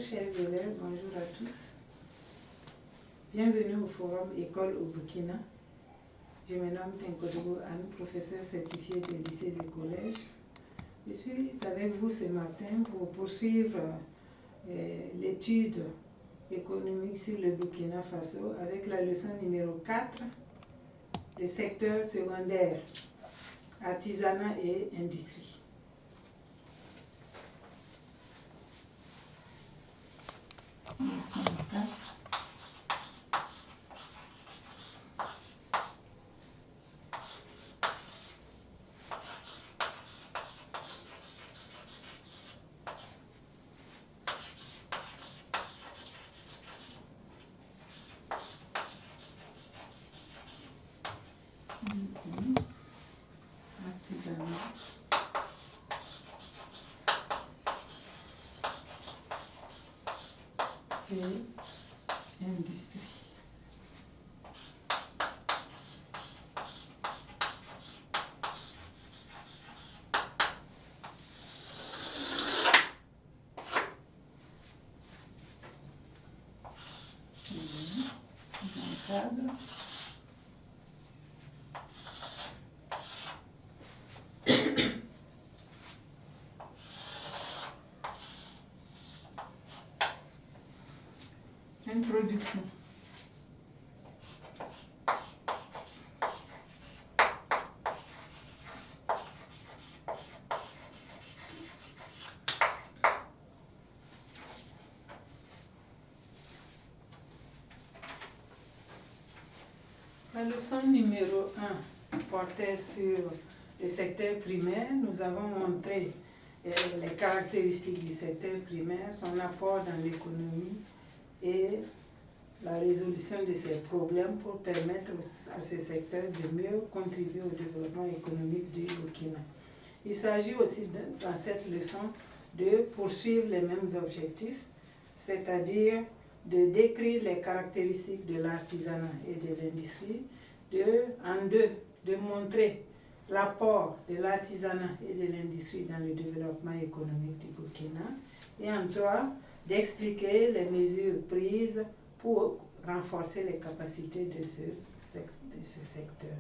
chers élèves, bonjour à tous. Bienvenue au forum École au Burkina. Je me nomme Tenkodogo Anne, professeur certifié des lycées et collèges. Je suis avec vous ce matin pour poursuivre l'étude économique sur le Burkina Faso avec la leçon numéro 4, le secteur secondaire, artisanat et industrie. Leçon 4. Artisanat et industrie. Dans le cadre. Introduction. La leçon numéro 1 portait sur le secteur primaire. Nous avons montré les caractéristiques du secteur primaire, son apport dans l'économie et la résolution de ces problèmes pour permettre à ce secteur de mieux contribuer au développement économique du Burkina. Il s'agit aussi dans cette leçon de poursuivre les mêmes objectifs, c'est-à-dire de décrire les caractéristiques de l'artisanat et de l'industrie, de montrer l'apport de l'artisanat et de l'industrie dans le développement économique du Burkina, et en 3, d'expliquer les mesures prises pour renforcer les capacités de ce secteur.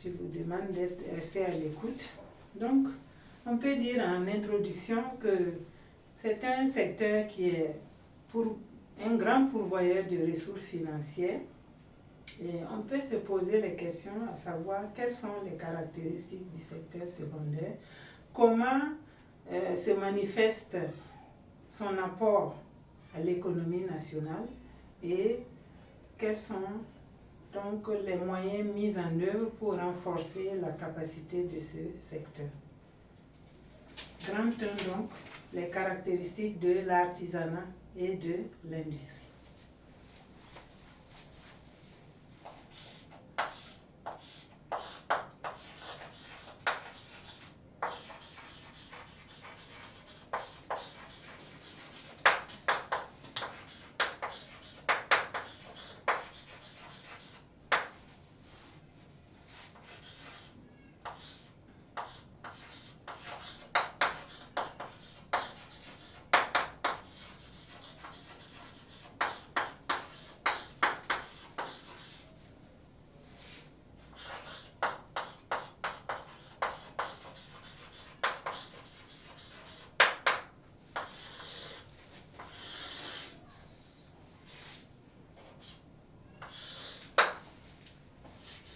Je vous demande d'être resté à l'écoute. Donc, on peut dire en introduction que c'est un secteur qui est un grand pourvoyeur de ressources financières. Et on peut se poser les questions à savoir quelles sont les caractéristiques du secteur secondaire, comment se manifeste son apport à l'économie nationale et quels sont donc les moyens mis en œuvre pour renforcer la capacité de ce secteur. Grand 1 donc, les caractéristiques de l'artisanat et de l'industrie.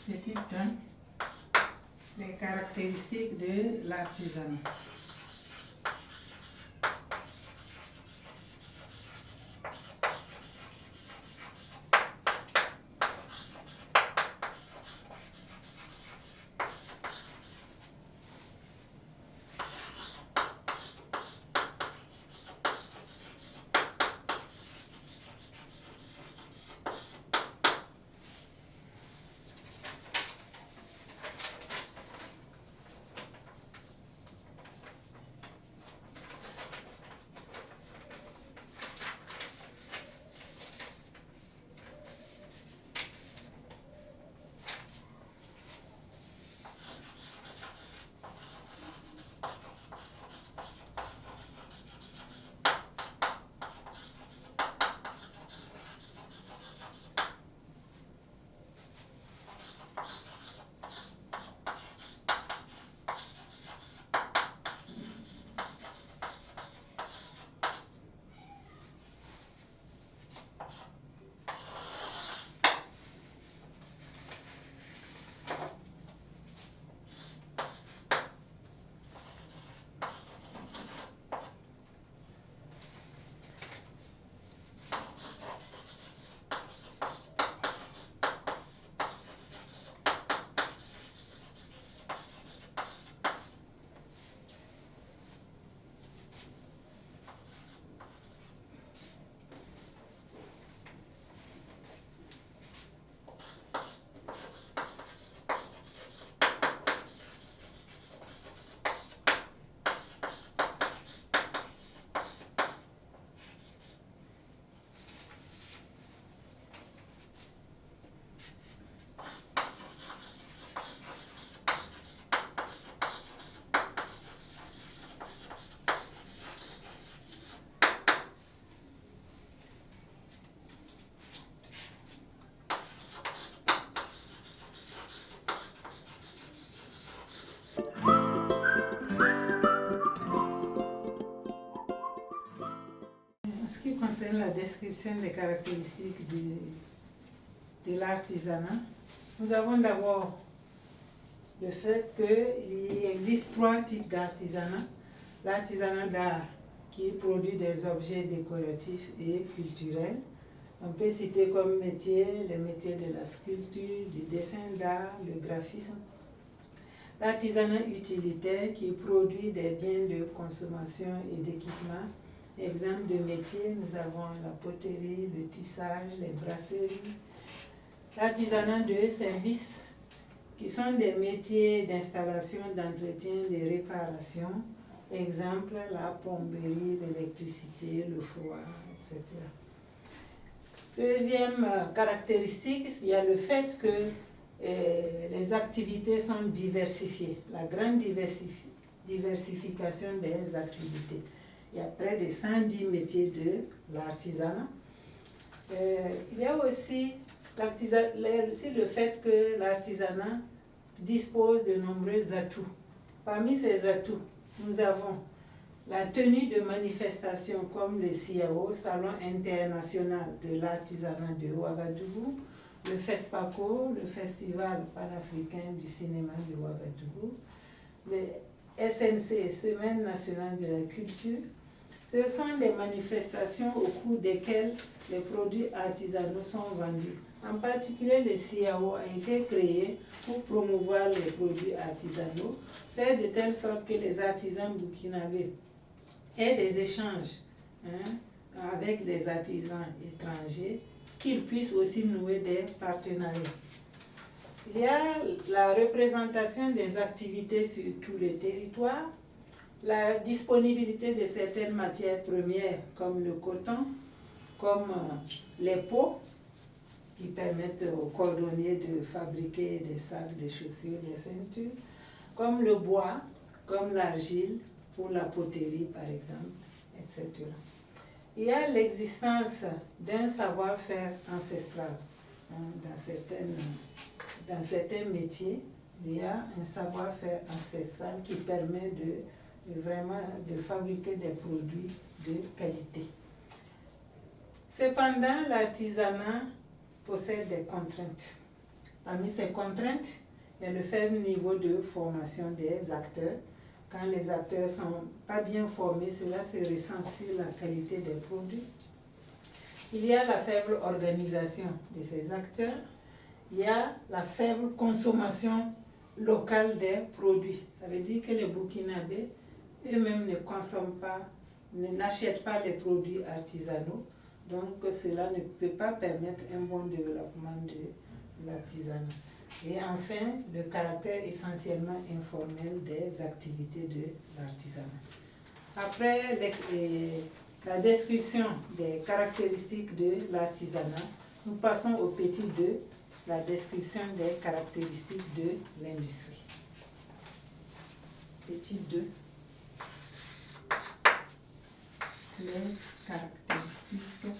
Petit 1, les caractéristiques de l'artisanat. qui concerne la description des caractéristiques de l'artisanat, nous avons d'abord le fait qu'il existe 3 types d'artisanat. L'artisanat d'art qui produit des objets décoratifs et culturels. On peut citer comme métier le métier de la sculpture, du dessin d'art, le graphisme. L'artisanat utilitaire qui produit des biens de consommation et d'équipement. Exemple de métier, nous avons la poterie, le tissage, les brasseries. L'artisanat de service, qui sont des métiers d'installation, d'entretien, de réparation. Exemple, la plomberie, l'électricité, le froid, etc. Deuxième caractéristique, il y a le fait que les activités sont diversifiées, la grande diversification des activités. Il y a près de 110 métiers de l'artisanat. Il y a aussi le fait que l'artisanat dispose de nombreux atouts. Parmi ces atouts, nous avons la tenue de manifestations comme le CIAO, Salon international de l'artisanat de Ouagadougou, le FESPACO, le Festival panafricain du cinéma de Ouagadougou, le SNC, Semaine nationale de la culture. Ce sont des manifestations au cours desquelles les produits artisanaux sont vendus. En particulier, le CIAO a été créé pour promouvoir les produits artisanaux, faire de telle sorte que les artisans burkinabés aient des échanges avec des artisans étrangers, qu'ils puissent aussi nouer des partenariats. Il y a la représentation des activités sur tout le territoire, la disponibilité de certaines matières premières comme le coton, comme les peaux, qui permettent aux cordonniers de fabriquer des sacs, des chaussures, des ceintures, comme le bois, comme l'argile, pour la poterie par exemple, etc. Il y a l'existence d'un savoir-faire ancestral. Dans certains métiers, il y a un savoir-faire ancestral qui permet vraiment de fabriquer des produits de qualité. Cependant, l'artisanat possède des contraintes. Parmi ces contraintes, il y a le faible niveau de formation des acteurs. Quand les acteurs ne sont pas bien formés, cela se ressent sur la qualité des produits. Il y a la faible organisation de ces acteurs. Il y a la faible consommation locale des produits. Ça veut dire que les Burkinabés eux-mêmes ne consomment pas, n'achètent pas les produits artisanaux. Donc cela ne peut pas permettre un bon développement de l'artisanat. Et enfin, le caractère essentiellement informel des activités de l'artisanat. Après la description des caractéristiques de l'artisanat, nous passons au petit 2, la description des caractéristiques de l'industrie. Petit 2. Les caractéristiques